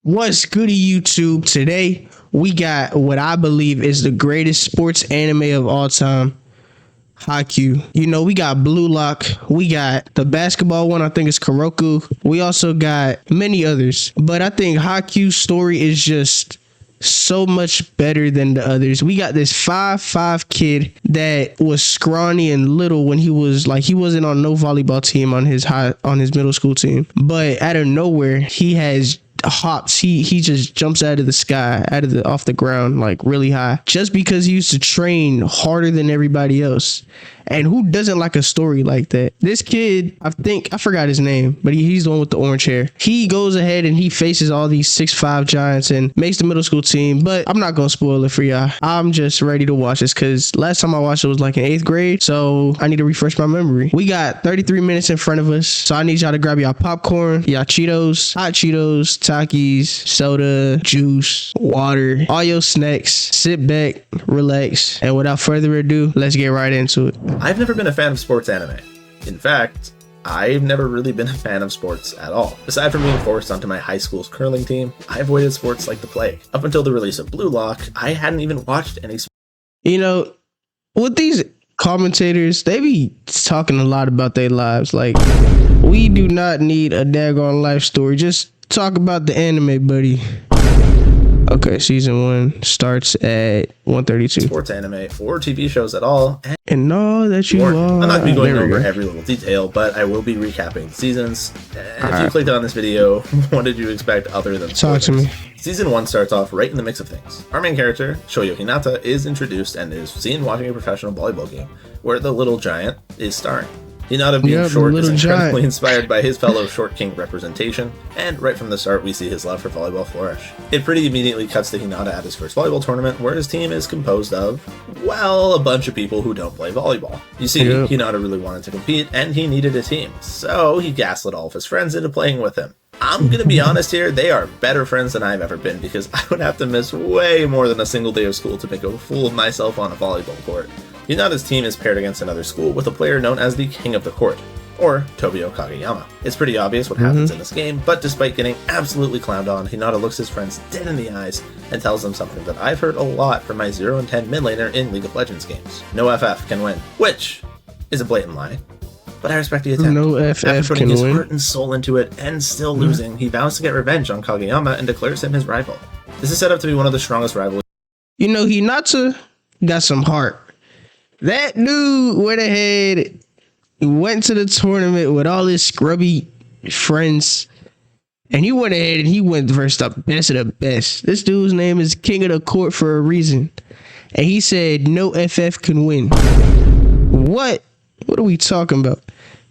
What's goody YouTube? Today we got what I believe is the greatest sports anime of all time, Haikyuu. You know, we got Blue Lock, we got the basketball one, I think it's Kuroku. We also got many others, but I think Haikyuu's story is just so much better than the others. We got this 5'5" kid that was scrawny and little when he wasn't on no volleyball team on his middle school team. But out of nowhere, he has hops. He just jumps out of the sky, off the ground, like really high, just because he used to train harder than everybody else. And who doesn't like a story like that? This kid, I forgot his name, but he's the one with the orange hair. He goes ahead and he faces all these 6'5" giants and makes the middle school team. But I'm not gonna spoil it for y'all. I'm just ready to watch this because last time I watched it was like in 8th grade, so I need to refresh my memory. We got 33 minutes in front of us, so I need y'all to grab y'all popcorn, y'all Cheetos, hot Cheetos, Takis, soda, juice, water, all your snacks. Sit back, relax, and without further ado, let's get right into it. I've never been a fan of sports anime. In fact, I've never really been a fan of sports at all. Aside from being forced onto my high school's curling team, I avoided sports like the plague. Up until the release of Blue Lock, I hadn't even watched any sports. You know, with these commentators, they be talking a lot about their lives. Like, we do not need a daggone life story. Just talk about the anime, buddy. Okay, season 1 starts at 1:32. Sports anime or TV shows at all. And all that you are. I'm not going to be going over every little detail, but I will be recapping the seasons. And if you clicked on this video, what did you expect other than spoilers? Talk to me. Season 1 starts off right in the mix of things. Our main character, Shoyo Hinata, is introduced and is seen watching a professional volleyball game, where the little giant is starring. Hinata being short is incredibly inspired by his fellow short king representation, and right from the start we see his love for volleyball flourish. It pretty immediately cuts to Hinata at his first volleyball tournament, where his team is composed of, well, a bunch of people who don't play volleyball. You see, Hinata really wanted to compete, and he needed a team, so he gaslit all of his friends into playing with him. I'm gonna be honest here, they are better friends than I've ever been, because I would have to miss way more than a single day of school to make a fool of myself on a volleyball court. Hinata's team is paired against another school with a player known as the King of the Court, or Tobio Kageyama. It's pretty obvious what happens in this game, but despite getting absolutely clowned on, Hinata looks his friends dead in the eyes and tells them something that I've heard a lot from my 0 and 10 mid laner in League of Legends games. No FF can win, which is a blatant lie. But I respect the attempt. No FF After putting can his win. heart and soul into it and still losing, he vows to get revenge on Kageyama and declares him his rival. This is set up to be one of the strongest rivalries. You know, Hinata got some heart. That dude went ahead, went to the tournament with all his scrubby friends, and he went ahead and he went versus the best of the best. This dude's name is King of the Court for a reason. And he said no FF can win. What? What are we talking about?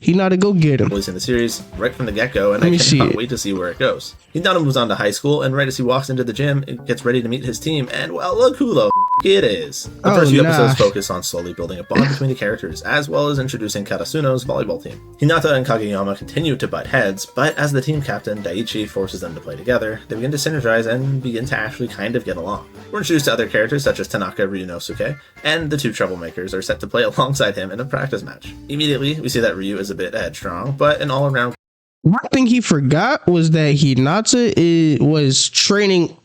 Hinata, go get him. In the series right from the get-go, and I cannot wait to see where it goes. Hinata moves on to high school, and right as he walks into the gym, it gets ready to meet his team, and well, look who the it is. The first few episodes focus on slowly building a bond between the characters, as well as introducing Karasuno's volleyball team. Hinata and Kageyama continue to butt heads, but as the team captain, Daiichi, forces them to play together, they begin to synergize and begin to actually kind of get along. We're introduced to other characters such as Tanaka Ryunosuke, and the two troublemakers are set to play alongside him in a practice match. Immediately, we see that Ryu is a bit headstrong, but an all-around. One thing he forgot was that Hinata was training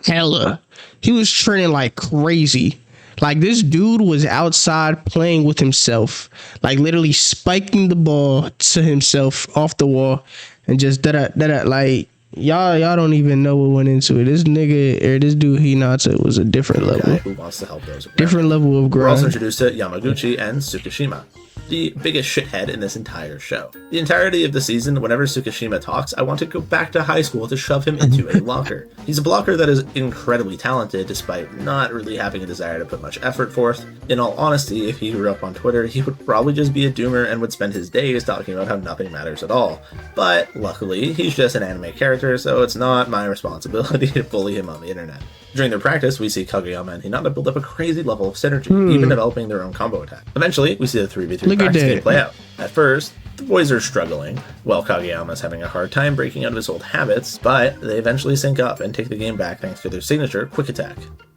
hella. He was training like crazy. Like, this dude was outside playing with himself, like literally spiking the ball to himself off the wall and just da-da. Like, y'all don't even know what went into it. This nigga, or this dude Hinata, was a different level. Who wants to help those around. Different level of grind. We're also introduced to Yamaguchi and Tsukishima, the biggest shithead in this entire show. The entirety of the season, whenever Tsukishima talks, I want to go back to high school to shove him into a locker. He's a blocker that is incredibly talented, despite not really having a desire to put much effort forth. In all honesty, if he grew up on Twitter, he would probably just be a doomer and would spend his days talking about how nothing matters at all. But luckily, he's just an anime character, so it's not my responsibility to bully him on the internet. During their practice, we see Kageyama and Hinata build up a crazy level of synergy, even developing their own combo attack. Eventually, we see the 3v3 practice game play out. At first, the boys are struggling, while Kageyama is having a hard time breaking out of his old habits, but they eventually sync up and take the game back thanks to their signature quick attack.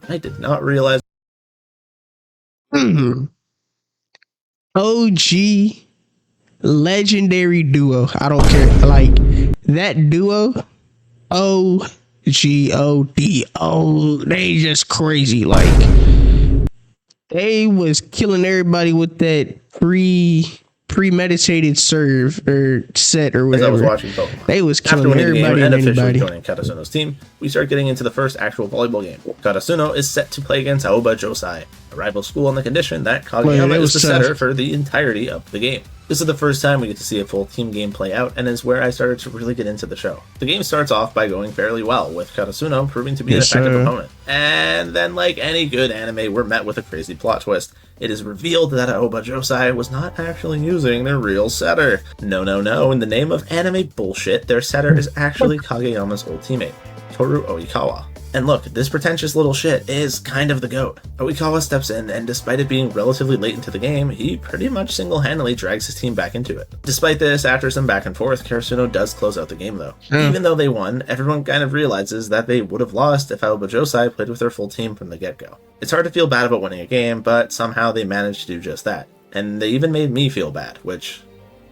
I did not realize. OG legendary duo. I don't care. Like, that duo. OG. Godo. They just crazy. Like, they was killing everybody with that premeditated serve or set or whatever. As I was watching Pokemon. They was killing everybody and anybody. Joining Karasuno's team, we start getting into the first actual volleyball game. Karasuno is set to play against Aoba Josai, a rival school, on the condition that Kageyama is the setter for the entirety of the game. This is the first time we get to see a full team game play out, and is where I started to really get into the show. The game starts off by going fairly well, with Karasuno proving to be an effective opponent. And then, like any good anime, we're met with a crazy plot twist. It is revealed that Aoba Josai was not actually using their real setter. No. In the name of anime bullshit, their setter is actually Kageyama's old teammate, Toru Oikawa. And look, this pretentious little shit is kind of the GOAT. Oikawa steps in, and despite it being relatively late into the game, he pretty much single-handedly drags his team back into it. Despite this, after some back and forth, Karasuno does close out the game though. Even though they won, everyone kind of realizes that they would have lost if Aoba Josai played with their full team from the get-go. It's hard to feel bad about winning a game, but somehow they managed to do just that. And they even made me feel bad, which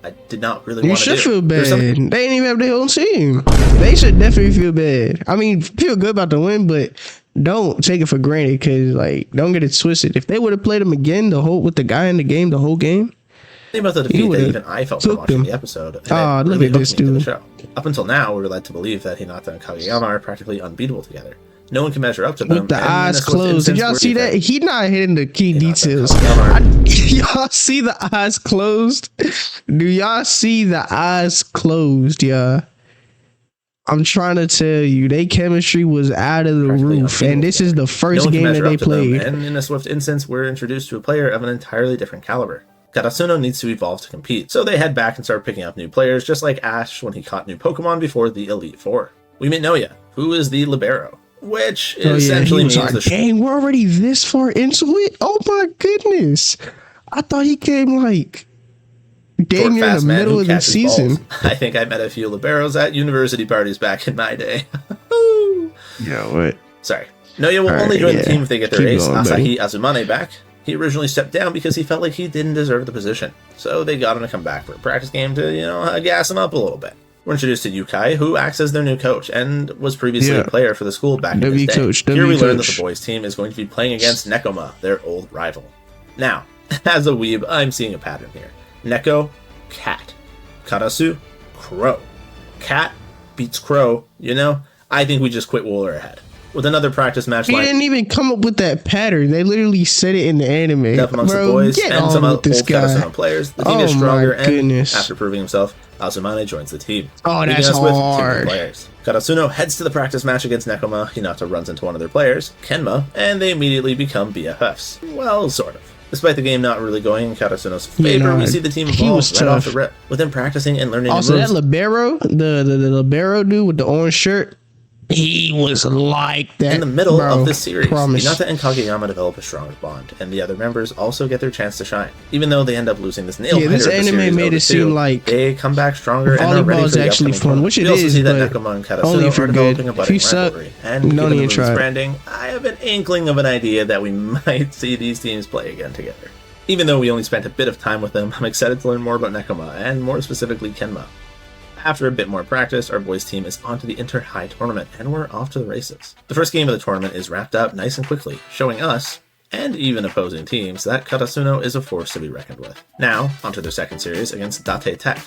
I did not really want to do. You should feel bad. They didn't even have their own team. They should definitely feel bad. I mean, feel good about the win, but don't take it for granted, because, like, don't get it twisted. If they would have played him again with the guy in the game, the whole game, think about the defeat that even I felt from watching the episode. And look at this dude. Up until now, we were led to believe that Hinata and Kageyama are practically unbeatable together. No one can measure up to them. With the eyes closed. Did y'all see that? He not hitting the key details. Y'all see the eyes closed? Do y'all see the eyes closed, y'all? I'm trying to tell you, their chemistry was out of the roof, and this is the first game that they played. And in a swift instance, we're introduced to a player of an entirely different caliber. Karasuno needs to evolve to compete, so they head back and start picking up new players, just like Ash when he caught new Pokemon before the Elite Four. We meet Noya, who is the Libero, which essentially means dang, we're already this far into it? Oh my goodness. I thought he came like damn near in the middle of the season. Balls. I think I met a few Liberos at university parties back in my day. Yeah, what? Sorry. Noya will only join the team if they get their ace, Asahi Azumane, back. He originally stepped down because he felt like he didn't deserve the position. So they got him to come back for a practice game to, gas him up a little bit. We're introduced to Yukai, who acts as their new coach and was previously a player for the school back in his day. Here we learn that the boys' team is going to be playing against Nekoma, their old rival. Now, as a weeb, I'm seeing a pattern here. Neko, cat. Karasu, crow. Cat beats crow, I think we just quit Wooler ahead. With another practice match, he didn't even come up with that pattern. They literally said it in the anime. Amongst the boys and some other old Karasuno players, the team is stronger, and after proving himself, Azumane joins the team. Oh, that's hard. Karasuno heads to the practice match against Nekoma. Hinata runs into one of their players, Kenma, and they immediately become BFFs. Well, sort of. Despite the game not really going in Karasuno's favor, we see the team evolve right off the rip. With him practicing and learning also, that Libero, the Libero dude with the orange shirt, he was like that. In the middle of this series, Hinata and Kageyama develop a stronger bond, and the other members also get their chance to shine. Even though they end up losing this nail biter, this anime made it seem like they come back stronger and are ready for the actually fun, which it is. We also see that Nekoma and Karasuno are developing a budding rivalry, and given the movie's branding, I have an inkling of an idea that we might see these teams play again together. Even though we only spent a bit of time with them, I'm excited to learn more about Nekoma, and more specifically Kenma. After a bit more practice, our boys' team is on to the Inter-High tournament, and we're off to the races. The first game of the tournament is wrapped up nice and quickly, showing us, and even opposing teams, that Karasuno is a force to be reckoned with. Now, onto their second series against Date Tech,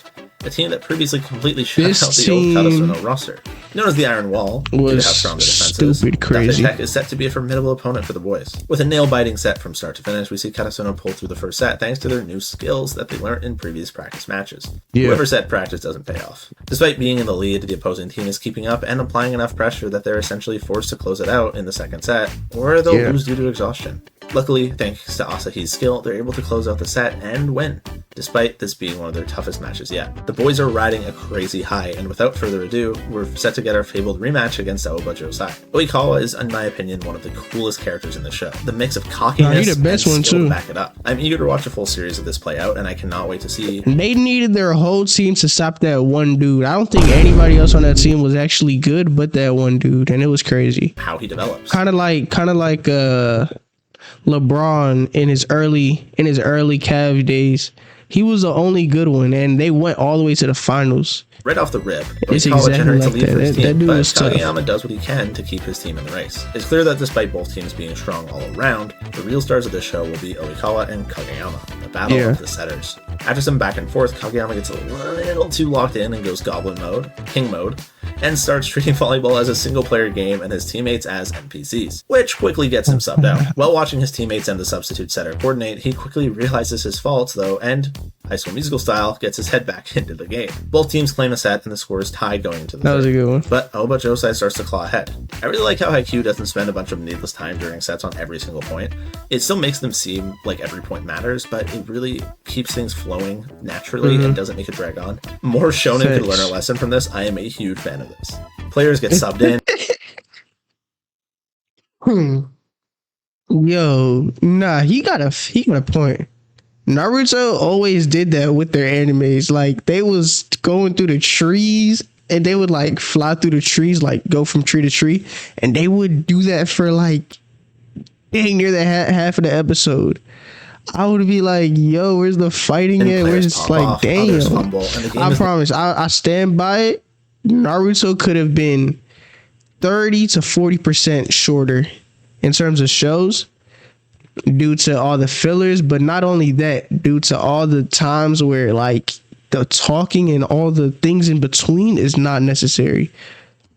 a team that previously completely shut out the old Karasuno roster. Known as the Iron Wall, due to have stronger defenses, Date Tech is set to be a formidable opponent for the boys. With a nail-biting set from start to finish, we see Karasuno pull through the first set thanks to their new skills that they learned in previous practice matches. Whoever said practice doesn't pay off. Despite being in the lead, the opposing team is keeping up and applying enough pressure that they're essentially forced to close it out in the second set, or they'll lose due to exhaustion. Luckily, thanks to Asahi's skill, they're able to close out the set and win, despite this being one of their toughest matches yet. The boys are riding a crazy high, and without further ado, we're set to get our fabled rematch against Aoba Josai. Oikawa is, in my opinion, one of the coolest characters in the show. The mix of cockiness and skill to back it up. I'm eager to watch a full series of this play out, and I cannot wait to see. They needed their whole team to stop that one dude. I don't think anybody else on that team was actually good, but that one dude, and it was crazy. How he develops. Kind of like LeBron in his early Cavs days. He was the only good one, and they went all the way to the finals. Right off the rip, it's exactly like that. That dude was tough. Kageyama does what he can to keep his team in the race. It's clear that despite both teams being strong all around, the real stars of this show will be Oikawa and Kageyama, the battle of the setters. After some back and forth, Kageyama gets a little too locked in and goes Goblin mode, King mode, and starts treating volleyball as a single-player game and his teammates as NPCs, which quickly gets him subbed out. While watching his teammates and the substitute setter coordinate, he quickly realizes his faults, though, and High School Musical style gets his head back into the game. Both teams claim a set, and the score is tied going into the third. That was a good one. But Aoba Josai starts to claw ahead. I really like how Haikyuu doesn't spend a bunch of needless time during sets on every single point. It still makes them seem like every point matters, but it really keeps things flowing naturally and doesn't make it drag on. More shonen could learn a lesson from this. I am a huge fan of this. Players get subbed in. Yo, nah, he got a point. Naruto always did that with their animes. Like, they was going through the trees and they would like fly through the trees, like go from tree to tree, and they would do that for like dang near the half of the episode. I would be like, yo, where's the fighting at? Where's like, damn. I promise, I stand by it. Naruto could have been 30 to 40% shorter in terms of shows due to all the fillers, but not only that, due to all the times where like the talking and all the things in between is not necessary.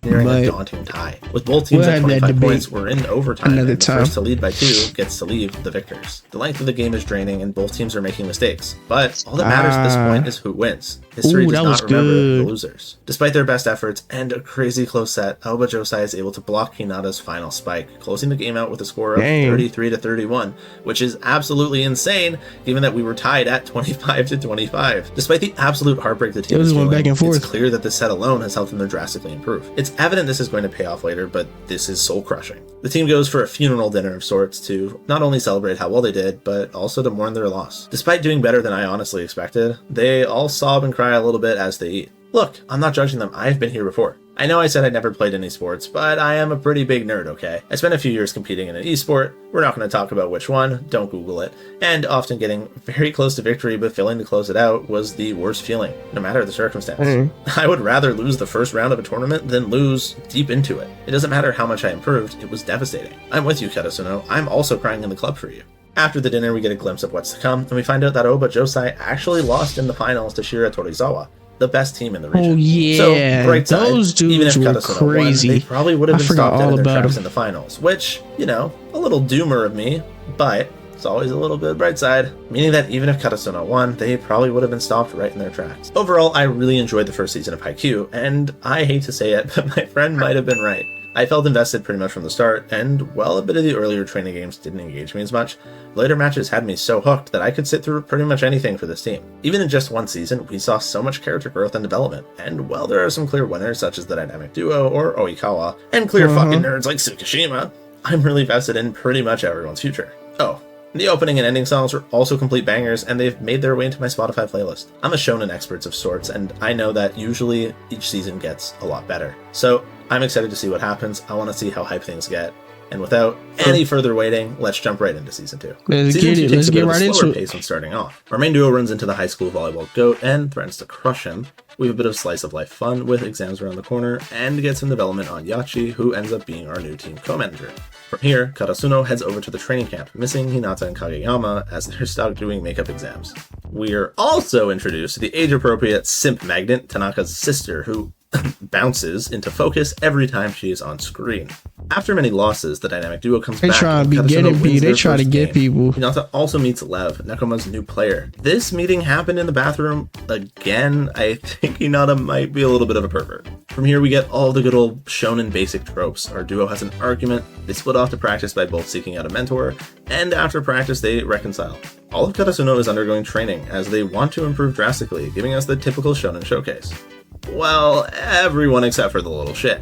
Nearing a daunting tie. With both teams at 25 points, we're in overtime, and the first to lead by 2 gets to leave the victors. The length of the game is draining, and both teams are making mistakes. But all that matters at this point is who wins. History does not remember the losers. Despite their best efforts and a crazy close set, Aoba Josai is able to block Hinata's final spike, closing the game out with a score of 33 to 31, which is absolutely insane, given that we were tied at 25 to 25. Despite the absolute heartbreak the team is feeling, back and forth. It's clear that this set alone has helped them to drastically improve. It's evident this is going to pay off later, but this is soul-crushing. The team goes for a funeral dinner of sorts to not only celebrate how well they did, but also to mourn their loss. Despite doing better than I honestly expected, they all sob and cry a little bit as they eat. Look, I'm not judging them. I've been here before. I know I said I'd never played any sports, but I am a pretty big nerd, okay? I spent a few years competing in an esport. We're not going to talk about which one, don't Google it. And often getting very close to victory but failing to close it out was the worst feeling, no matter the circumstance. I would rather lose the first round of a tournament than lose deep into it. It doesn't matter how much I improved, it was devastating. I'm with you, Karasuno. I'm also crying in the club for you. After the dinner, we get a glimpse of what's to come, and we find out that Aoba Josai actually lost in the finals to Shira Torizawa, the best team in the region. Oh yeah, so, bright side, those dudes even if were crazy. Won, they probably would have been stopped in their tracks in the finals, which, you know, a little doomer of me, but it's always a little bit bright side, meaning that even if Karasuno won, they probably would have been stopped right in their tracks. Overall, I really enjoyed the first season of Haikyuu, and I hate to say it, but my friend might have been right. I felt invested pretty much from the start, and while a bit of the earlier training games didn't engage me as much, later matches had me so hooked that I could sit through pretty much anything for this team. Even in just one season, we saw so much character growth and development, and while there are some clear winners such as the Dynamic Duo or Oikawa, and clear fucking nerds like Tsukishima, I'm really vested in pretty much everyone's future. Oh, the opening and ending songs are also complete bangers, and they've made their way into my Spotify playlist. I'm a shonen expert of sorts, and I know that usually each season gets a lot better. So I'm excited to see what happens. I want to see how hype things get. And without any further waiting, let's jump right into Season 2. Season 2 takes a bit of a slower pace when starting off. Our main duo runs into the high school volleyball GOAT and threatens to crush him. We have a bit of slice of life fun with exams around the corner, and get some development on Yachi, who ends up being our new team co-manager. From here, Karasuno heads over to the training camp, missing Hinata and Kageyama as they're stuck doing makeup exams. We're also introduced to the age-appropriate simp magnet, Tanaka's sister, who bounces into focus every time she is on screen. After many losses, the dynamic duo comes back. They try to get people. Hinata also meets Lev, Nekoma's new player. This meeting happened in the bathroom again. I think Hinata might be a little bit of a pervert. From here, we get all the good old shonen basic tropes. Our duo has an argument, they split off to practice by both seeking out a mentor, and after practice, they reconcile. All of Karasuno is undergoing training, as they want to improve drastically, giving us the typical shonen showcase. Well, everyone except for the little shit.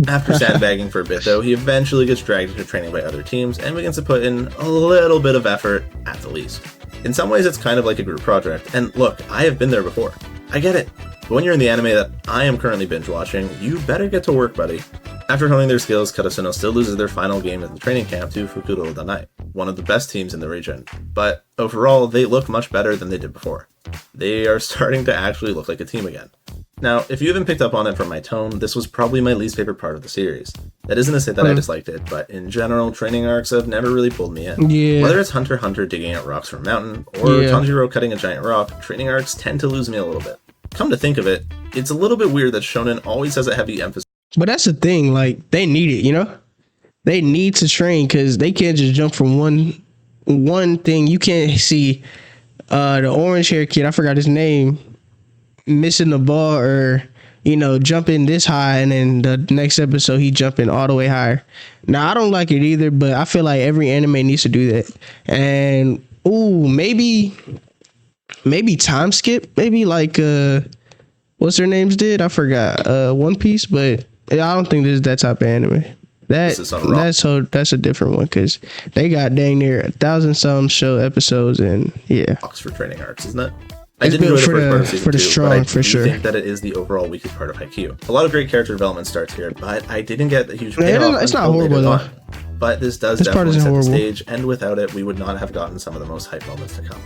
After sandbagging for a bit, though, he eventually gets dragged into training by other teams and begins to put in a little bit of effort at the least. In some ways, it's kind of like a group project, and look, I have been there before. I get it. But when you're in the anime that I am currently binge watching, you better get to work, buddy. After honing their skills, Karasuno still loses their final game in the training camp to Fukuro Danai, one of the best teams in the region. But overall, they look much better than they did before. They are starting to actually look like a team again. Now, if you haven't picked up on it from my tone, this was probably my least favorite part of the series. That isn't to say that I disliked it, but in general, training arcs have never really pulled me in. Yeah. Whether it's Hunter x Hunter digging out rocks from a mountain, or Tanjiro cutting a giant rock, training arcs tend to lose me a little bit. Come to think of it, it's a little bit weird that shonen always has a heavy emphasis. But that's the thing, like, they need it, you know? They need to train because they can't just jump from one thing. You can't see the orange hair kid, I forgot his name, missing the ball or, you know, jumping this high and then the next episode he jumping all the way higher. Now, I don't like it either, but I feel like every anime needs to do that. And, maybe time skip, maybe like, what's their names did? I forgot. One Piece, but I don't think this is that type of anime. That's a different one because they got dang near 1,000-some show episodes and for training arcs, isn't it? I did enjoy the first part of season 2, strong, for sure. I think that it is the overall weakest part of Haikyuu. A lot of great character development starts here, but I didn't get the huge payoff. It's not horrible though. But this definitely set the stage, and without it, we would not have gotten some of the most hype moments to come.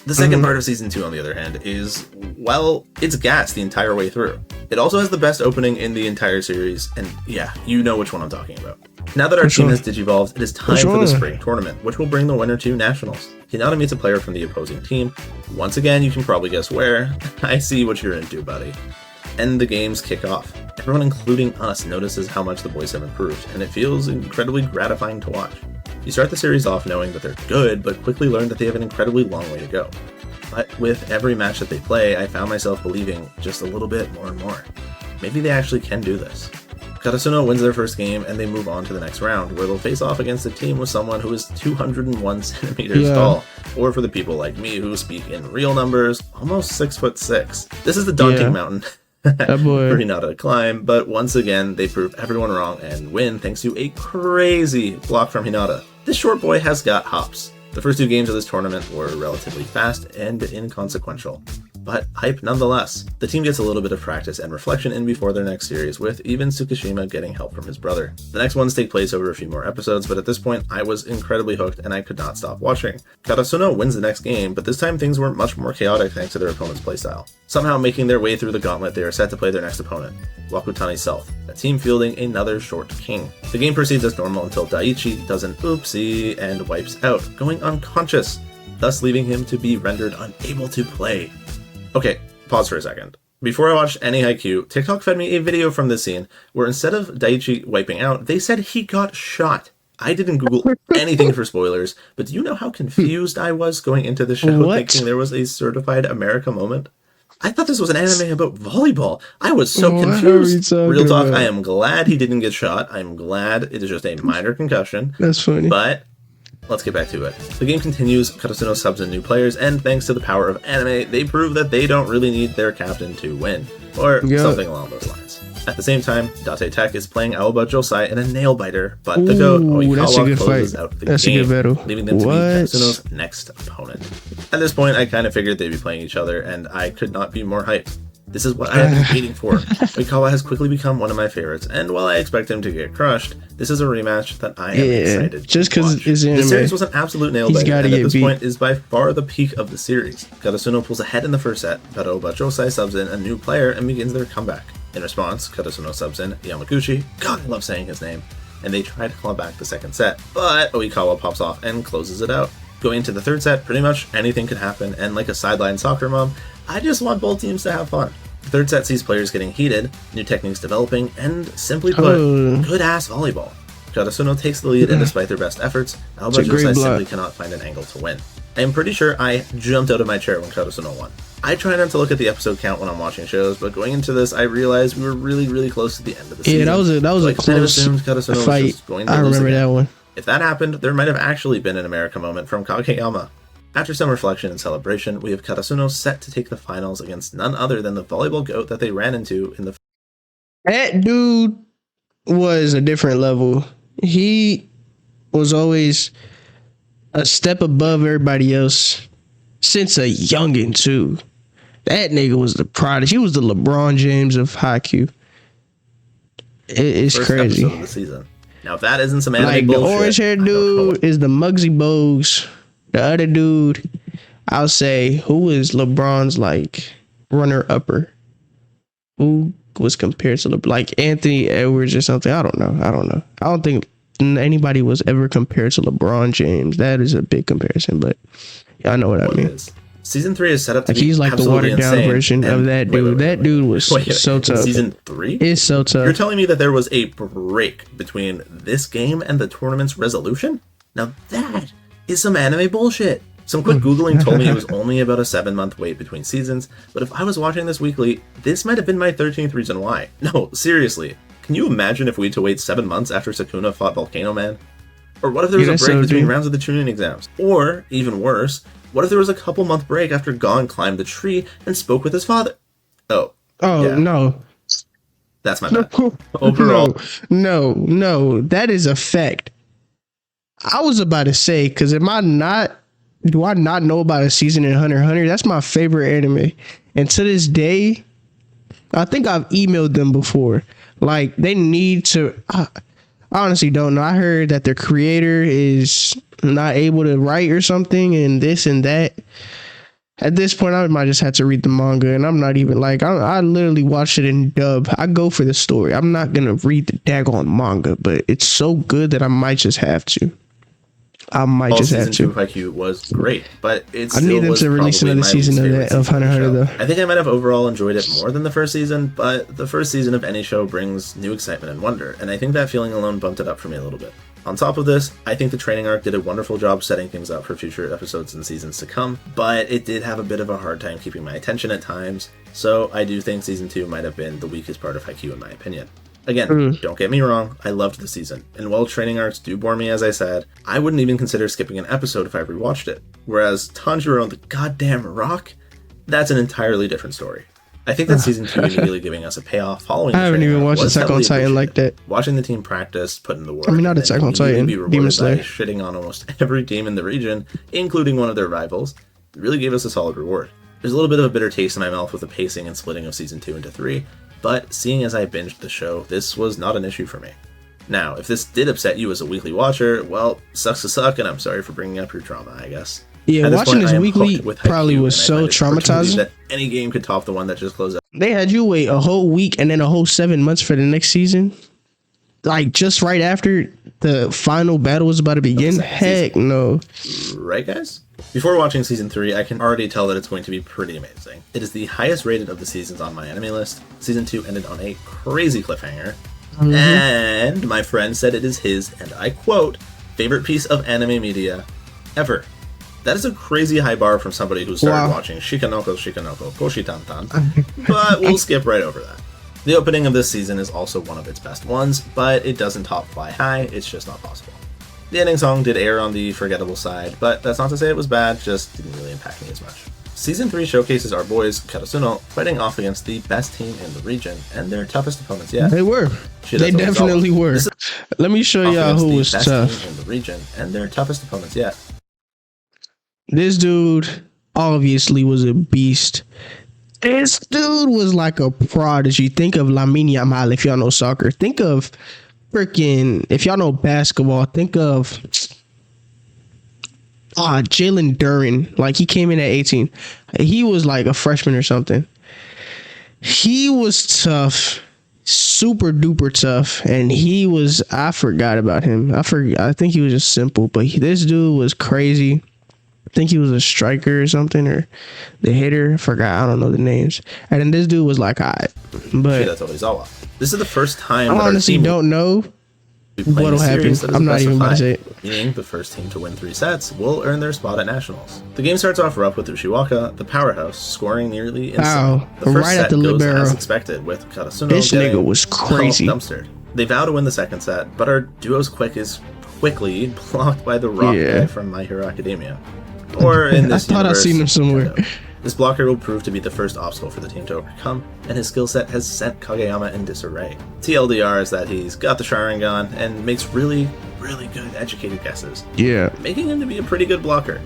The second part of Season 2, on the other hand, is, well, it's gas the entire way through. It also has the best opening in the entire series, and yeah, you know which one I'm talking about. Now that our team has digivolved, it is time for the spring tournament, which will bring the winner to Nationals. Hinata meets a player from the opposing team. Once again, you can probably guess where. I see what you're into, buddy. And the games kick off. Everyone, including us, notices how much the boys have improved, and it feels incredibly gratifying to watch. You start the series off knowing that they're good, but quickly learn that they have an incredibly long way to go. But with every match that they play, I found myself believing just a little bit more and more. Maybe they actually can do this. Karasuno wins their first game, and they move on to the next round, where they'll face off against a team with someone who is 201 centimeters tall, or for the people like me who speak in real numbers, almost 6'6". This is the daunting mountain for Hinata to climb, but once again, they prove everyone wrong and win thanks to a crazy block from Hinata. This short boy has got hops. The first 2 games of this tournament were relatively fast and inconsequential, but hype nonetheless. The team gets a little bit of practice and reflection in before their next series, with even Tsukishima getting help from his brother. The next ones take place over a few more episodes, but at this point, I was incredibly hooked and I could not stop watching. Karasuno wins the next game, but this time things were much more chaotic thanks to their opponent's playstyle. Somehow making their way through the gauntlet, they are set to play their next opponent, Wakutani South, a team fielding another short king. The game proceeds as normal until Daiichi does an oopsie and wipes out, going unconscious, thus leaving him to be rendered unable to play. Okay, pause for a second. Before I watched any Haikyuu, TikTok fed me a video from this scene where instead of Daiichi wiping out, they said he got shot. I didn't Google anything for spoilers, but do you know how confused I was going into the show thinking there was a certified America moment? I thought this was an anime about volleyball. I was so confused. Real talk, I am glad he didn't get shot. I'm glad it is just a minor concussion. That's funny. But let's get back to it. The game continues, Karasuno subs in new players, and thanks to the power of anime, they prove that they don't really need their captain to win. Or something along those lines. At the same time, Date Tech is playing Aoba Josai in a nail-biter, but the GOAT Oikawa closes out the game, leaving them to be Karasuno's next opponent. At this point, I kind of figured they'd be playing each other, and I could not be more hyped. This is what I have been waiting for. Oikawa has quickly become one of my favorites, and while I expect him to get crushed, this is a rematch that I am excited just because it's anime. This series was an absolute nail-biter, and at this point is by far the peak of the series. Karasuno pulls ahead in the first set, but Aoba Josai subs in a new player and begins their comeback. In response, Karasuno subs in Yamaguchi, God, I love saying his name, and they try to claw back the second set, but Oikawa pops off and closes it out. Going into the third set, pretty much anything could happen, and like a sideline soccer mom, I just want both teams to have fun. The third set sees players getting heated, new techniques developing, and simply put, good-ass volleyball. Karasuno takes the lead, and despite their best efforts, Aoba Josai simply cannot find an angle to win. I am pretty sure I jumped out of my chair when Karasuno won. I try not to look at the episode count when I'm watching shows, but going into this, I realized we were really, really close to the end of the season. Yeah, that was a close fight. I remember that one. If that happened, there might have actually been an America moment from Kageyama. After some reflection and celebration, we have Karasuno set to take the finals against none other than the volleyball GOAT that they ran into in the... That dude was a different level. He was always a step above everybody else since a youngin' too. That nigga was the prodigy. He was the LeBron James of Haikyuu. It's first crazy. episode of the season. Now, if that isn't some anime like bullshit, the orange haired dude is the Muggsy Bogues. The other dude, I'll say, who is LeBron's like runner upper? Who was compared to like Anthony Edwards or something? I don't know. I don't think anybody was ever compared to LeBron James. That is a big comparison, but y'all know what I mean. Season 3 is set up to like be he's like the watered down version of that dude. That dude was so tough. Season 3 is so tough. You're telling me that there was a break between this game and the tournament's resolution? Now that is some anime bullshit. Some quick Googling told me it was only about a 7-month wait between seasons, but if I was watching this weekly, this might have been my 13th reason why. No, seriously. Can you imagine if we had to wait 7 months after Sukuna fought Volcano Man? Or what if there was a break between rounds of the Chunin exams? Or, even worse, what if there was a couple-month break after Gon climbed the tree and spoke with his father? Oh, yeah. No. That's my bad. Overall. No. That is a fact. I was about to say, because do I not know about a season in Hunter x Hunter? That's my favorite anime. And to this day, I think I've emailed them before. Like, they need to... I honestly don't know. I heard that the creator is not able to write or something and this and that. At this point, I might just have to read the manga, and I'm not even like... I literally watch it in dub. I go for the story. I'm not going to read the daggone manga, but it's so good that I might just have to. I might just have to. Season 2 of Haikyuu was great, but I need them to release another season of Hunter x Hunter, though. I think I might have overall enjoyed it more than the first season, but the first season of any show brings new excitement and wonder, and I think that feeling alone bumped it up for me a little bit. On top of this, I think the training arc did a wonderful job setting things up for future episodes and seasons to come, but it did have a bit of a hard time keeping my attention at times, so I do think Season 2 might have been the weakest part of Haikyuu in my opinion. Again, don't get me wrong, I loved the season, and while training arcs do bore me as I said, I wouldn't even consider skipping an episode if I rewatched it. Whereas Tanjiro the goddamn rock, that's an entirely different story. I think that Season 2 immediately giving us a payoff following the I haven't even watched Attack on Titan like that. Watching the team practice, put in the work, not Attack on Titan, Demon Slayer. Shitting on almost every team in the region, including one of their rivals, really gave us a solid reward. There's a little bit of a bitter taste in my mouth with the pacing and splitting of Season 2 into 3, but seeing as I binged the show, this was not an issue for me. Now, if this did upset you as a weekly watcher, well, sucks to suck, and I'm sorry for bringing up your trauma, I guess. Yeah, watching this weekly probably was so traumatizing. That any game could top the one that just closed out. They had you wait a whole week and then a whole 7 months for the next season? Like, just right after the final battle was about to begin? Heck no. Right, guys? Before watching Season 3, I can already tell that it's going to be pretty amazing. It is the highest rated of the seasons on my anime list. Season 2 ended on a crazy cliffhanger. And my friend said it is his, and I quote, favorite piece of anime media ever. That is a crazy high bar from somebody who started watching Shikanoko Koshi Tantan, but we'll skip right over that. The opening of this season is also one of its best ones, but it doesn't top Fly High, it's just not possible. The ending song did err on the forgettable side, but that's not to say it was bad, just didn't really impact me as much. Season 3 showcases our boys, Karasuno, fighting off against the best team in the region, and their toughest opponents yet. They were. They definitely were. Let me show y'all who was tough. In the region, and their toughest opponents yet. This dude obviously was a beast. This dude was like a prodigy. Think of Lamine Yamal if y'all know soccer. Think of freaking, if y'all know basketball, think of Jalen Duren. Like, he came in at 18. He was like a freshman or something. He was tough, super duper tough, and I forgot about him. I think he was just simple, but this dude was crazy. I think he was a striker or something, or the hitter. I forgot. I don't know the names. And then this dude was like, alright. But this is the first time I honestly don't know what'll happen. I'm not even going to say it. Meaning the first team to win 3 sets will earn their spot at Nationals. The game starts off rough with Ushiwaka, the powerhouse, scoring nearly insane. The first set goes libero. As expected, with Karasuno this nigga was crazy. Dumpstered. They vow to win the second set, but our duo's quick is quickly blocked by the rock guy from My Hero Academia. Or in this I thought I'd seen him somewhere. This blocker will prove to be the first obstacle for the team to overcome, and his skill set has sent Kageyama in disarray. TLDR is that he's got the Sharingan and makes really, really good educated guesses. Yeah. Making him to be a pretty good blocker.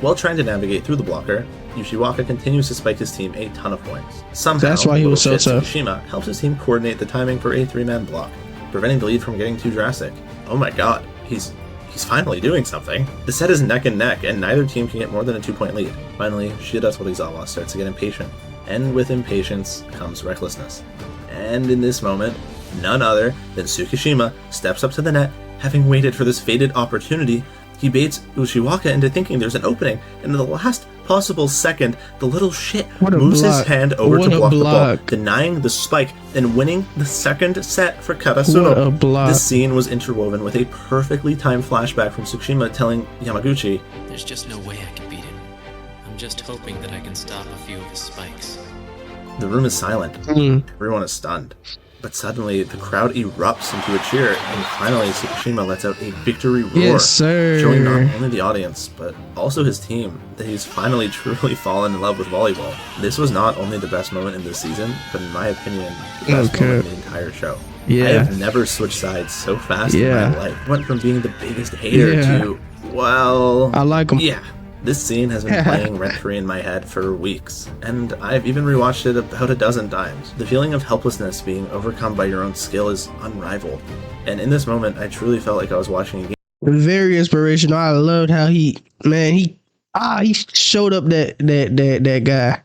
While trying to navigate through the blocker, Ushiwaka continues to spike his team a ton of points. Somehow, that's why he was so tough. Tsushima helps his team coordinate the timing for a 3-man block. preventing the lead from getting too drastic. Oh my god, he's finally doing something. The set is neck and neck, and neither team can get more than a 2-point lead. Finally, Shida Torizawa starts to get impatient, and with impatience comes recklessness. And in this moment, none other than Tsukishima steps up to the net, having waited for this fated opportunity. He baits Ushiwaka into thinking there's an opening, and in the last possible second, the little shit moves his hand over to block the ball, denying the spike and winning the second set for Karasuno. This scene was interwoven with a perfectly timed flashback from Tsukishima telling Yamaguchi, "There's just no way I can beat him. I'm just hoping that I can stop a few of his spikes." The room is silent. Everyone is stunned. But suddenly, the crowd erupts into a cheer, and finally, Tsukishima lets out a victory roar, showing not only the audience, but also his team, that he's finally truly fallen in love with volleyball. This was not only the best moment in this season, but in my opinion, the best moment in the entire show. I have never switched sides so fast in my life. Went from being the biggest hater to, well... I like him. Yeah. This scene has been playing rent-free in my head for weeks, and I've even rewatched it about a dozen times. The feeling of helplessness being overcome by your own skill is unrivaled, and in this moment, I truly felt like I was watching a game. Very inspirational. I loved how he showed up that guy,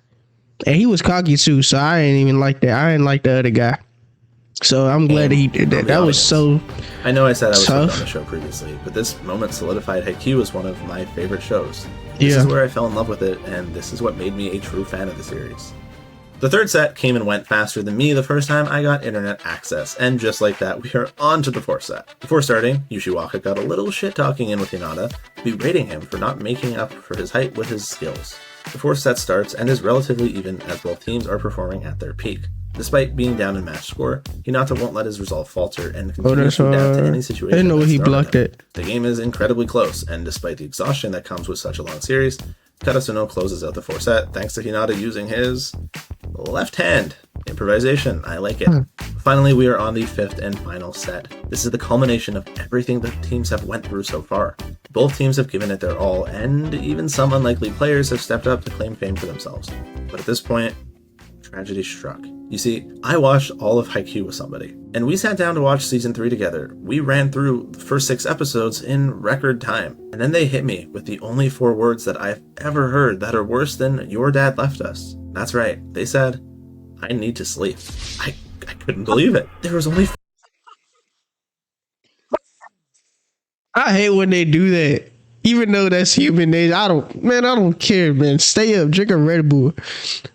and he was cocky too. So I didn't even like that. I didn't like the other guy. So I'm glad that he did that. That was so. I know I said I was hooked on the show previously, but this moment solidified Haikyuu as one of my favorite shows. This is where I fell in love with it, and this is what made me a true fan of the series. The third set came and went faster than me the first time I got internet access, and just like that, we are on to the fourth set. Before starting, Ushiwaka got a little shit-talking in with Hinata, berating him for not making up for his height with his skills. The fourth set starts and is relatively even as both teams are performing at their peak. Despite being down in match score, Hinata won't let his resolve falter and continues to adapt to any situation. I didn't know he blocked it. The game is incredibly close, and despite the exhaustion that comes with such a long series, Karasuno closes out the fourth set thanks to Hinata using his left hand. Improvisation, I like it. Finally, we are on the fifth and final set. This is the culmination of everything the teams have went through so far. Both teams have given it their all, and even some unlikely players have stepped up to claim fame for themselves. But at this point, tragedy struck. You see, I watched all of Haikyuu with somebody, and we sat down to watch season 3 together. We ran through the first 6 episodes in record time, and then they hit me with the only 4 words that I've ever heard that are worse than "your dad left us." That's right, they said, "I need to sleep." I couldn't believe it. There was only... I hate when they do that. Even though that's human nature, I don't care, man. Stay up, drink a Red Bull.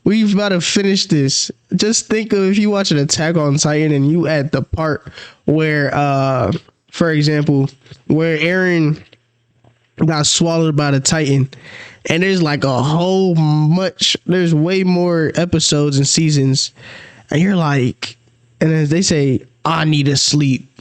We've about to finish this. Just think of if you watch an Attack on Titan and you at the part where, for example, where Eren got swallowed by the Titan, and there's like there's way more episodes and seasons, and you're like, and then they say, "I need to sleep."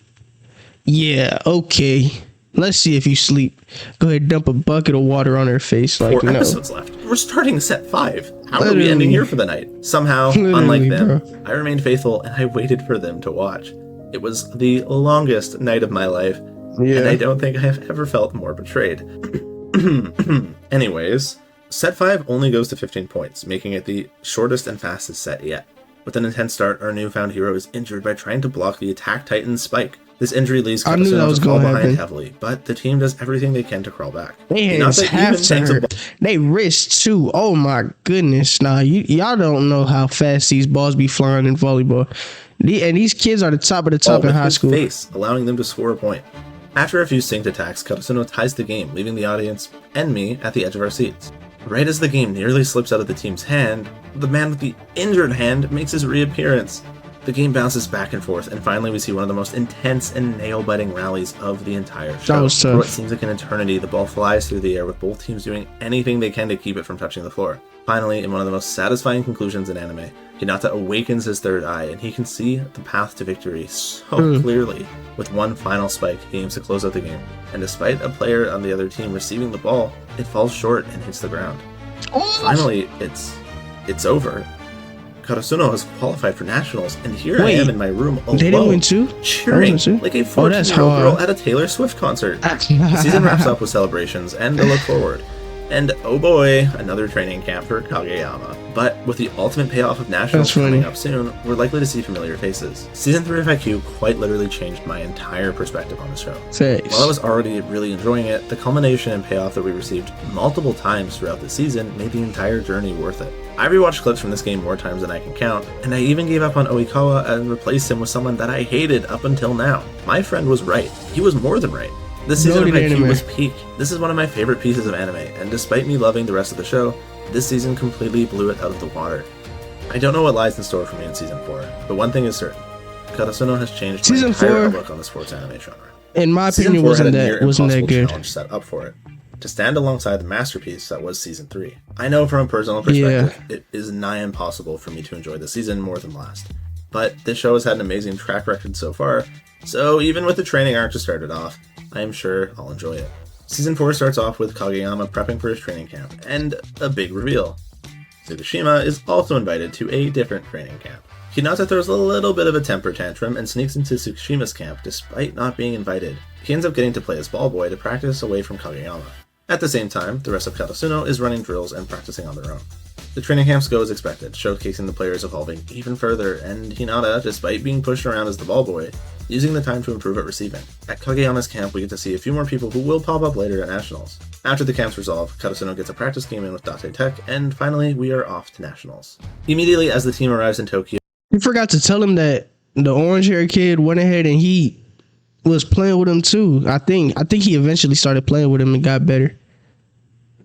Yeah, okay. Let's see if you sleep. Go ahead, dump a bucket of water on her face. Like, 4 episodes left. We're starting set 5. How are we ending here for the night? Somehow, unlike them, I remained faithful and I waited for them to watch. It was the longest night of my life, and I don't think I have ever felt more betrayed. Anyways, set 5 only goes to 15 points, making it the shortest and fastest set yet. With an intense start, our newfound hero is injured by trying to block the Attack Titan's spike. This injury leaves Karasuno to fall behind heavily, but the team does everything they can to crawl back. They wrist too. Oh my goodness! Nah, y'all don't know how fast these balls be flying in volleyball. And these kids are the top of the top in high school. Face, allowing them to score a point. After a few synced attacks, Karasuno ties the game, leaving the audience and me at the edge of our seats. Right as the game nearly slips out of the team's hand, the man with the injured hand makes his reappearance. The game bounces back and forth, and finally we see one of the most intense and nail-biting rallies of the entire show. That was tough. For what seems like an eternity, the ball flies through the air with both teams doing anything they can to keep it from touching the floor. Finally, in one of the most satisfying conclusions in anime, Hinata awakens his third eye, and he can see the path to victory so clearly. With one final spike, he aims to close out the game, and despite a player on the other team receiving the ball, it falls short and hits the ground. Finally, it's over. Karasuno has qualified for nationals, and here I am in my room alone, they didn't win too? cheering like a 14-year-old girl at a Taylor Swift concert. The season wraps up with celebrations and a look forward. And oh boy, another training camp for Kageyama. But with the ultimate payoff of Nationals coming up soon, we're likely to see familiar faces. Season 3 of Haikyuu quite literally changed my entire perspective on the show. Thanks. While I was already really enjoying it, the culmination and payoff that we received multiple times throughout the season made the entire journey worth it. I rewatched clips from this game more times than I can count, and I even gave up on Oikawa and replaced him with someone that I hated up until now. My friend was right. He was more than right. This season of Haikyuu was peak. This is one of my favorite pieces of anime, and despite me loving the rest of the show, this season completely blew it out of the water. I don't know what lies in store for me in Season 4, but one thing is certain. Karasuno has changed my entire outlook on the sports anime genre. In my opinion, wasn't that good. Challenge set up for it, to stand alongside the masterpiece that was Season 3. I know from a personal perspective, it is nigh impossible for me to enjoy this season more than last. But this show has had an amazing track record so far, so even with the training arc to start it off, I am sure I'll enjoy it. Season 4 starts off with Kageyama prepping for his training camp, and a big reveal. Tsukushima is also invited to a different training camp. Hinata throws a little bit of a temper tantrum and sneaks into Tsukushima's camp despite not being invited. He ends up getting to play as ball boy to practice away from Kageyama. At the same time, the rest of Karasuno is running drills and practicing on their own. The training camps go as expected, showcasing the players evolving even further, and Hinata, despite being pushed around as the ball boy, using the time to improve at receiving. At Kageyama's camp, we get to see a few more people who will pop up later at Nationals. After the camps resolve, Karasuno gets a practice game in with Date Tech, and finally, we are off to Nationals. Immediately as the team arrives in Tokyo, you forgot to tell him that the orange-haired kid went ahead and he was playing with him too. I think he eventually started playing with him and got better.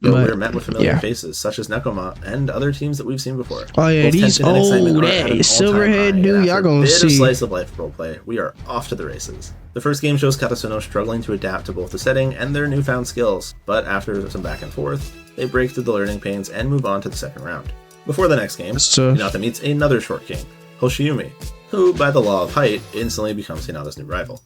We were met with familiar faces, such as Nekoma and other teams that we've seen before. Oh yeah, these that Silverhead dude, y'all gonna see. Slice of life roleplay. We are off to the races. The first game shows Karasuno struggling to adapt to both the setting and their newfound skills, but after some back and forth, they break through the learning pains and move on to the second round. Before the next game, Hinata meets another short king, Hoshiyumi, who, by the law of height, instantly becomes Hinata's new rival.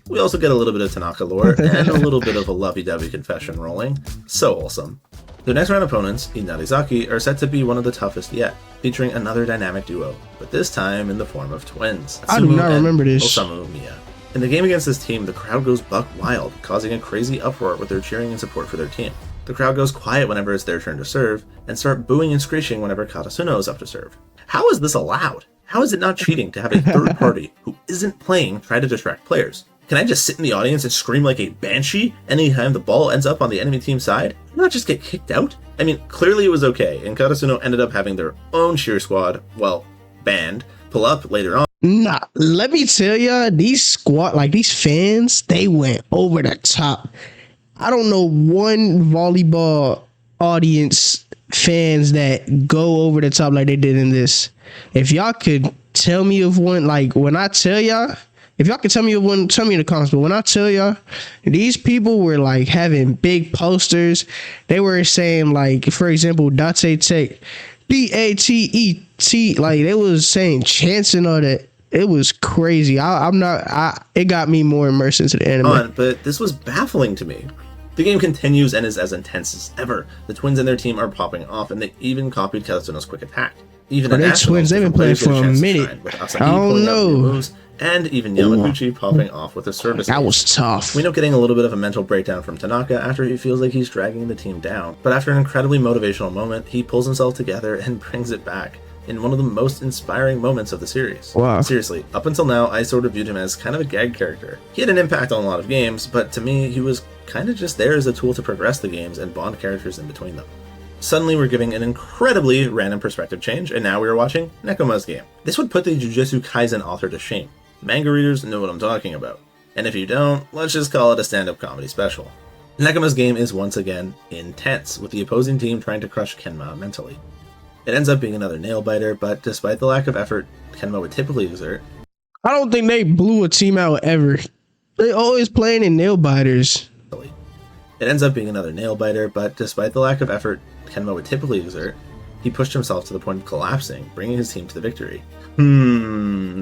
We also get a little bit of Tanaka lore and a little bit of a lovey-dovey confession rolling. So wholesome. The next round opponents, Inarizaki, are set to be one of the toughest yet, featuring another dynamic duo, but this time in the form of twins. I do not remember this. Osamu Miya. In the game against this team, the crowd goes buck wild, causing a crazy uproar with their cheering and support for their team. The crowd goes quiet whenever it's their turn to serve, and start booing and screeching whenever Karasuno is up to serve. How is this allowed? How is it not cheating to have a third party who isn't playing try to distract players? Can I just sit in the audience and scream like a banshee anytime the ball ends up on the enemy team's side? Not just get kicked out? I mean, clearly it was okay, and Karasuno ended up having their own cheer squad, well, band, pull up later on. Nah, let me tell ya, these fans, they went over the top. I don't know one volleyball audience fans that go over the top like they did in this. If y'all could tell me of one, like when I tell y'all, if y'all could tell me of one, tell me in the comments. But when I tell y'all, these people were like having big posters. They were saying like, for example, Date Tech, DATET, like they was saying chants and all that. It was crazy. It got me more immersed into the anime. But this was baffling to me. The game continues and is as intense as ever. The twins and their team are popping off, and they even copied Karasuno's quick attack. Even they twins, they've been playing for a minute. I don't know. And even Yamaguchi popping off with a service. That was tough. We know getting a little bit of a mental breakdown from Tanaka after he feels like he's dragging the team down. But after an incredibly motivational moment, he pulls himself together and brings it back in one of the most inspiring moments of the series. Wow. Seriously, up until now, I sort of viewed him as kind of a gag character. He had an impact on a lot of games, but to me, he was kind of just there as a tool to progress the games and bond characters in between them. Suddenly, we're giving an incredibly random perspective change, and now we are watching Nekoma's game. This would put the Jujutsu Kaisen author to shame. Manga readers know what I'm talking about. And if you don't, let's just call it a stand-up comedy special. Nekoma's game is once again intense, with the opposing team trying to crush Kenma mentally. It ends up being another nail-biter, but despite the lack of effort Kenma would typically exert, I don't think they blew a team out ever. They always playing in nail-biters. It ends up being another nail-biter, but despite the lack of effort Kenma would typically exert, he pushed himself to the point of collapsing, bringing his team to the victory.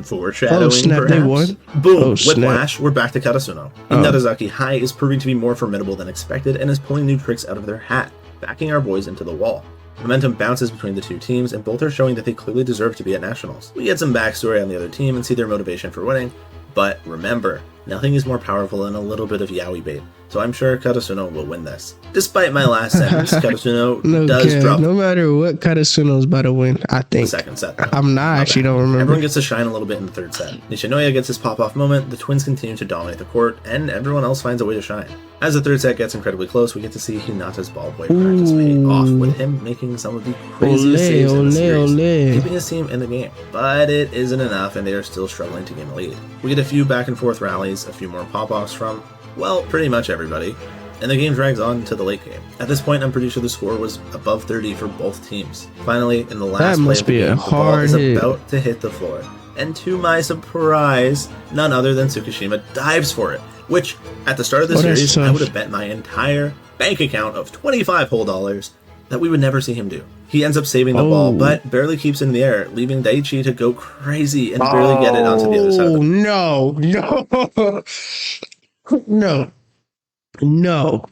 Foreshadowing, oh, snap, perhaps? they won? Boom, whiplash, we're back to Karasuno. Oh. Inarizaki High is proving to be more formidable than expected and is pulling new tricks out of their hat, backing our boys into the wall. Momentum bounces between the two teams, and both are showing that they clearly deserve to be at Nationals. We get some backstory on the other team and see their motivation for winning, but remember, nothing is more powerful than a little bit of yaoi bait. so I'm sure Karasuno will win this. Despite my last sentence, Karasuno No does cap. drop No matter what, Karasuno's about to win, I the think. second set. Though. I'm not, My actually bad. don't remember. Everyone gets to shine a little bit in the third set. Nishinoya gets his pop-off moment, the twins continue to dominate the court, and everyone else finds a way to shine. As the third set gets incredibly close, we get to see Hinata's ball boy practice pay off, with him making some of the craziest saves in the series, keeping his team in the game. But it isn't enough, and they are still struggling to gain a lead. We get a few back and forth rallies, a few more pop-offs from, well, pretty much everybody, and the game drags on to the late game. At this point, I'm pretty sure the score was above 30 for both teams. Finally, in the last play of the game, the ball is about to hit the floor, and to my surprise, none other than Tsukishima dives for it, which, at the start of the series, I would have bet my entire bank account of $25 whole that we would never see him do. He ends up saving the ball, but barely keeps it in the air, leaving Daichi to go crazy and barely get it onto the other side of the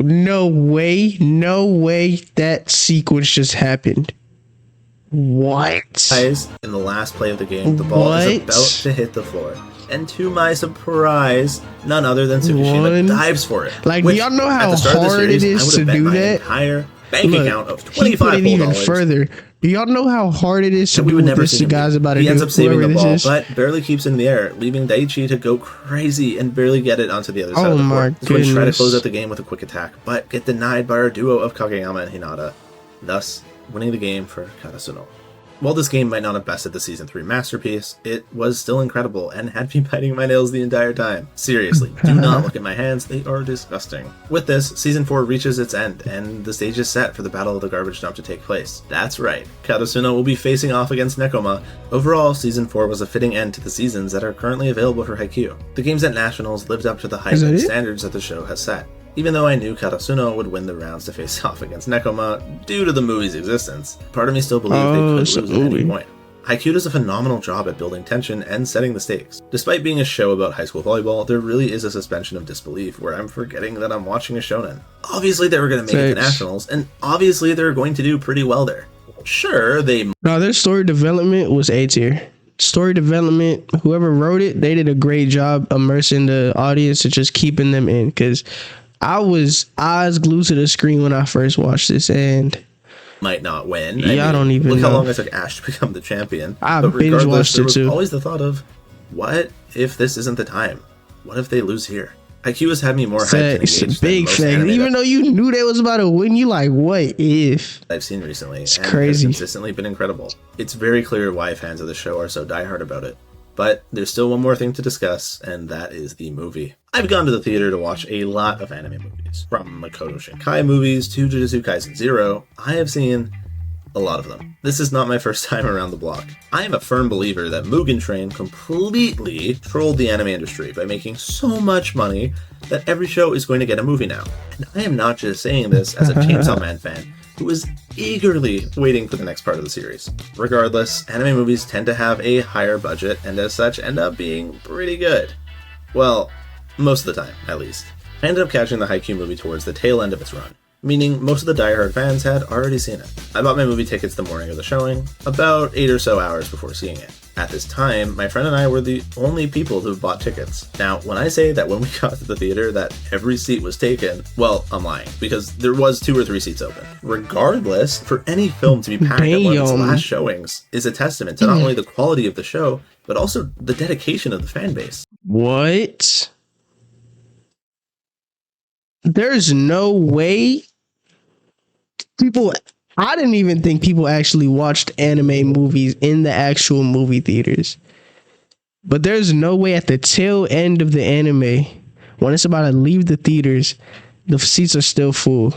No way that sequence just happened. What? Guys, in the last play of the game, the ball is about to hit the floor. And to my surprise, none other than Tsukishima dives for it. Like, do y'all know how hard it is to do that? Entire bank account of $25 put it even further. Do y'all know how hard it is to do what this guy's about to do? He ends up saving the ball, but barely keeps it in the air, leaving Daichi to go crazy and barely get it onto the other side of the court. The Twins try to close out the game with a quick attack, but get denied by our duo of Kageyama and Hinata, thus winning the game for Karasuno. While this game might not have bested the Season 3 masterpiece, it was still incredible and had me biting my nails the entire time. Seriously, do not look at my hands, they are disgusting. With this, Season 4 reaches its end, and the stage is set for the Battle of the Garbage Dump to take place. That's right, Karasuno will be facing off against Nekoma. Overall, Season 4 was a fitting end to the seasons that are currently available for Haikyuu. The games at Nationals lived up to the hype and standards that the show has set. Even though I knew Karasuno would win the rounds to face off against Nekoma due to the movie's existence, part of me still believed they could lose at any point. Haikyuu does a phenomenal job at building tension and setting the stakes. Despite being a show about high school volleyball, there really is a suspension of disbelief where I'm forgetting that I'm watching a shonen. Obviously they were going to make it to Nationals, and obviously they're going to do pretty well there. Sure, No, their story development was A tier. Story development, whoever wrote it, they did a great job immersing the audience and just keeping them in, because I was eyes glued to the screen when I first watched this, and might not win. I don't even look know how long it took Ash to become the champion. I binge watched it too. Always the thought of, what if this isn't the time? What if they lose here? Haikyuu has had me more hyped and engaged big than most thing. Even though you knew they was about to win, you like, what if? I've seen recently. It's crazy. It's consistently been incredible. It's very clear why fans of the show are so diehard about it. But there's still one more thing to discuss, and that is the movie. I've gone to the theater to watch a lot of anime movies. From Makoto Shinkai movies to Jujutsu Kaisen 0, I have seen a lot of them. This is not my first time around the block. I am a firm believer that Mugen Train completely trolled the anime industry by making so much money that every show is going to get a movie now. And I am not just saying this as a Chainsaw Man fan who is eagerly waiting for the next part of the series. Regardless, anime movies tend to have a higher budget and as such end up being pretty good. Well, most of the time, at least. I ended up catching the Haikyuu movie towards the tail end of its run, meaning most of the diehard fans had already seen it. I bought my movie tickets the morning of the showing, about 8 or so hours before seeing it. At this time, my friend and I were the only people who bought tickets. Now, when I say that when we got to the theater that every seat was taken, well, I'm lying, because there was 2 or 3 seats open. Regardless, for any film to be packed at one of its last showings is a testament to not only the quality of the show, but also the dedication of the fan base. What? There's no way I didn't even think people actually watched anime movies in the actual movie theaters. But there's no way at the tail end of the anime, when it's about to leave the theaters, the seats are still full.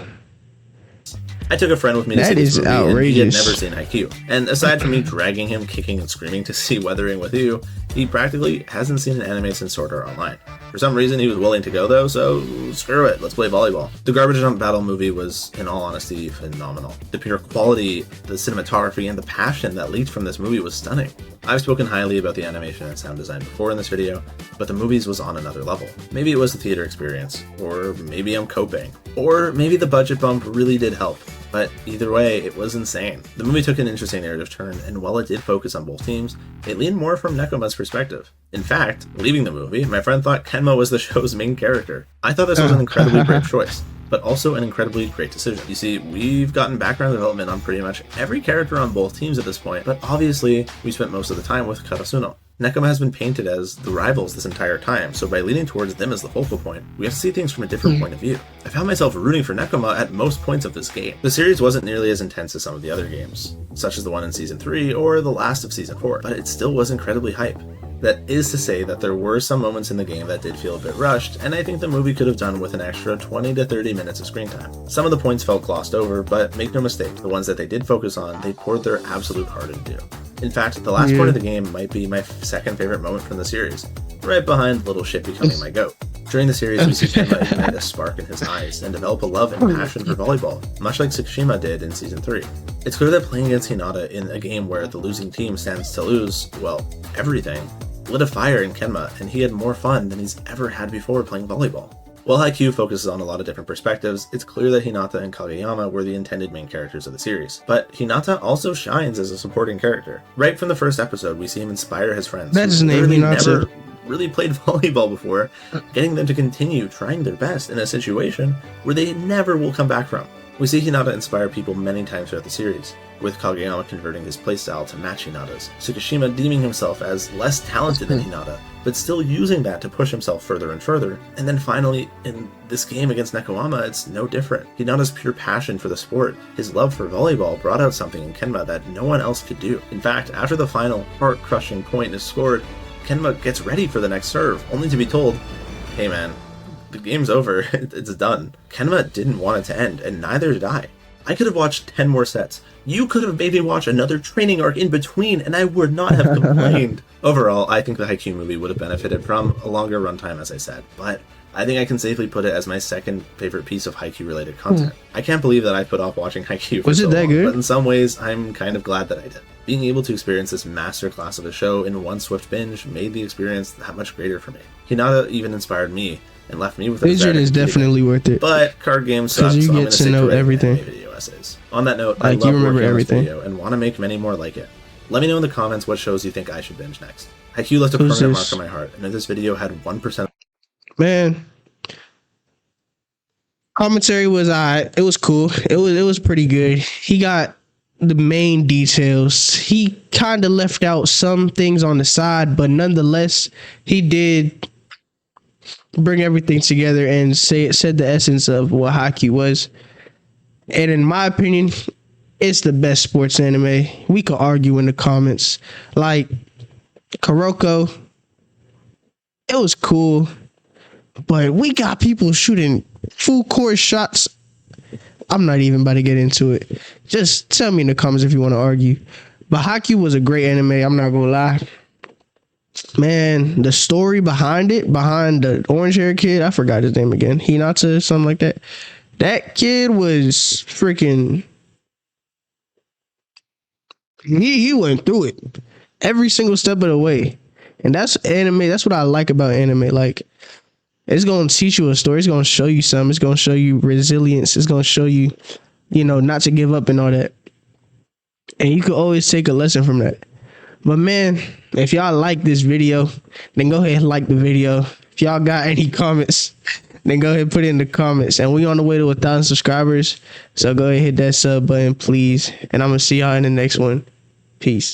I took a friend with me to see this movie, outrageous. And he had never seen Haikyuu. And aside from me dragging him, kicking and screaming to see Weathering with You, he practically hasn't seen an anime since Sword Art Online. For some reason, he was willing to go though, so screw it, let's play volleyball. The Garbage Dump Battle movie was, in all honesty, phenomenal. The pure quality, the cinematography, and the passion that leaked from this movie was stunning. I've spoken highly about the animation and sound design before in this video, but the movies was on another level. Maybe it was the theater experience, or maybe I'm coping, or maybe the budget bump really did help. But either way, it was insane. The movie took an interesting narrative turn, and while it did focus on both teams, it leaned more from Nekoma's perspective. In fact, leaving the movie, my friend thought Kenma was the show's main character. I thought this was an incredibly brave choice, but also an incredibly great decision. You see, we've gotten background development on pretty much every character on both teams at this point, but obviously, we spent most of the time with Karasuno. Nekoma has been painted as the rivals this entire time, so by leaning towards them as the focal point, we have to see things from a different point of view. I found myself rooting for Nekoma at most points of this game. The series wasn't nearly as intense as some of the other games, such as the one in Season 3 or the last of Season 4, but it still was incredibly hype. That is to say that there were some moments in the game that did feel a bit rushed, and I think the movie could have done with an extra 20 to 30 minutes of screen time. Some of the points felt glossed over, but make no mistake, the ones that they did focus on, they poured their absolute heart into. In fact, the last point of the game might be my second favorite moment from the series, right behind little shit becoming my goat. During the series, we see Kenma ignite a spark in his eyes and develop a love and passion for volleyball, much like Tsukishima did in Season 3. It's clear that playing against Hinata in a game where the losing team stands to lose, well, everything, lit a fire in Kenma, and he had more fun than he's ever had before playing volleyball. While Haikyuu focuses on a lot of different perspectives, it's clear that Hinata and Kageyama were the intended main characters of the series. But Hinata also shines as a supporting character. Right from the first episode, we see him inspire his friends. That's his name, Hinata. Never really played volleyball before, getting them to continue trying their best in a situation where they never will come back from. We see Hinata inspire people many times throughout the series, with Kageyama converting his playstyle to match Hinata's, Tsukishima deeming himself as less talented than Hinata, but still using that to push himself further and further. And then finally, in this game against Nekoama, it's no different. Hinata's pure passion for the sport, his love for volleyball, brought out something in Kenma that no one else could do. In fact, after the final heart-crushing point is scored, Kenma gets ready for the next serve, only to be told, hey man, the game's over, it's done. Kenma didn't want it to end, and neither did I. I could have watched 10 more sets. You could have made me watch another training arc in between, and I would not have complained. Overall, I think the Haikyuu movie would have benefited from a longer runtime, as I said, but I think I can safely put it as my second favorite piece of Haikyuu-related content. I can't believe that I put off watching Haikyuu for so long, but in some ways, I'm kind of glad that I did. Being able to experience this masterclass of a show in one swift binge made the experience that much greater for me. Hinata even inspired me and left me with a Vision is definitely worth it. But card games suck, so I'm going to stick to everything. Video essays. On that note, I love working on this video and want to make many more like it. Let me know in the comments what shows you think I should binge next. Haikyuu left a permanent mark on my heart, and if this video had 1%... Man, commentary was alright. It was cool. It was pretty good. He got the main details. He kind of left out some things on the side, but nonetheless, he did bring everything together and said the essence of what Haikyuu was. And in my opinion, it's the best sports anime. We could argue in the comments. Like Kuroko, it was cool, but we got people shooting full court shots. I'm not even about to get into it. Just tell me in the comments if you want to argue. But Haikyuu was a great anime. I'm not gonna lie. Man, the story behind it, behind the orange-haired kid, I forgot his name again. Hinata, something like that. That kid was freaking... He went through it every single step of the way. And that's anime. That's what I like about anime. Like, it's going to teach you a story. It's going to show you something. It's going to show you resilience. It's going to show you, not to give up and all that. And you can always take a lesson from that. But man, if y'all like this video, then go ahead and like the video. If y'all got any comments, then go ahead and put it in the comments. And we on the way to 1,000 subscribers. So go ahead and hit that sub button, please. And I'm going to see y'all in the next one. Peace.